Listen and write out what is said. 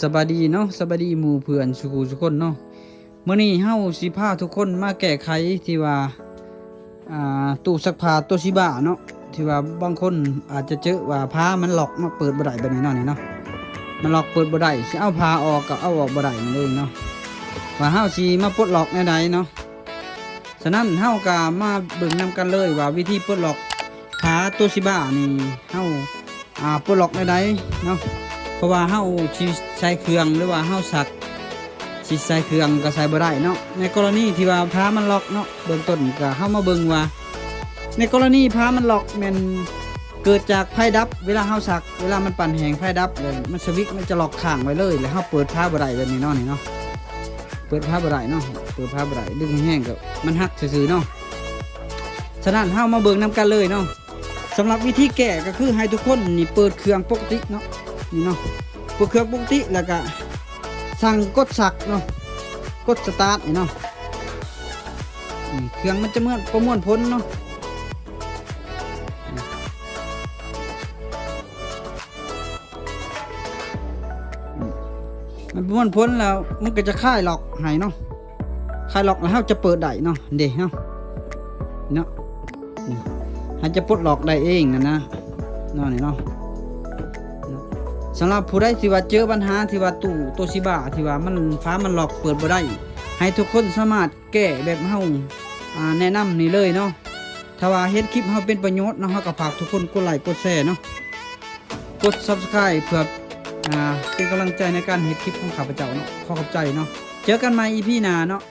สบายดีเนาะสบายดีหมู่เพื่อนสุคนเนาะมื้อนี้เฮาสิพาทุกคนมาแก้ไขที่ว่าตู้ซักผ้าโตชิบะเนาะที่ว่าบางคนอาจจะเจอว่าผ้ามันล็อกเนาะเปิดบ่ได้แบบนี้เนาะนี่เนาะมันล็อกเปิดบ่ได้สิเอาผ้าออกก็เอาออกบ่ได้นั่นเองเนาะว่าเฮาสิมาปลดล็อกแนวใดเนาะฉะนั้นเฮาก็มาเบิ่งนำกันเลยว่าวิธีปลดล็อกผ้าโตชิบะนี่เฮาปลดล็อกแนวใดเนาะเพราะว่าเฮาสิใช้เครื่องหรือว่าเฮาสักสิใช้เครื่องก็ใช้บ่ได้เนาะในกรณีที่ว่าผ้ามันล็อกเนาะเบื้องต้นก็เฮามาเบิ่งว่าในกรณีผ้ามันล็อกแม่นเกิดจากไฟดับเวลาเฮาสักเวลามันปั่นแหงไฟดับเลยมันสวิตช์มันจะล็อกข้างไว้เลยแล้วเฮาเปิดผ้าบ่ได้แบบนี้เนาะนี่เนาะเปิดผ้าบ่ได้เนาะเปิดผ้าบ่ได้ดึงแห้งก็มันหักซื่อๆเนาะฉะนั้นเฮามาเบิ่งนำกันเลยเนาะสำหรับวิธีแก้ก็คือให้ทุกคนนี่เปิดเครื่องปกติเนาะนี่เนาะเปิดเครื่องปกติแล้วก็สั่งกดสักเนาะกดสตาร์ทนี่เนาะเครื่องมันจะประมวลผลเนาะมันประมวลผลแล้วมันก็จะคลายล็อกให้เนาะคลายล็อกแล้วเราจะเปิดได้เนาะเด้เนาะให้จะปลดล็อกได้เองนะเนาะนี่เนาะสำหรับผู้ใดที่ว่าเจอปัญหาที่ว่าตู้โตชิบะที่ว่ามันฟ้ามันล็อกเปิดบ่ได้ให้ทุกคนสามารถแก้แบบเฮาแนะนำนี่เลยเนาะถ้าว่าเห็นคลิปเฮาเป็นประโยชน์เนาะเฮาก็ฝากทุกคนกดไลค์กดแชร์เนาะกด Subscribe เพื่อเป็นกำลังใจในการเฮ็ดคลิปของข้าพเจ้าเนาะขอขอบใจเนาะเจอกันใหม่ EP หน้าเนาะ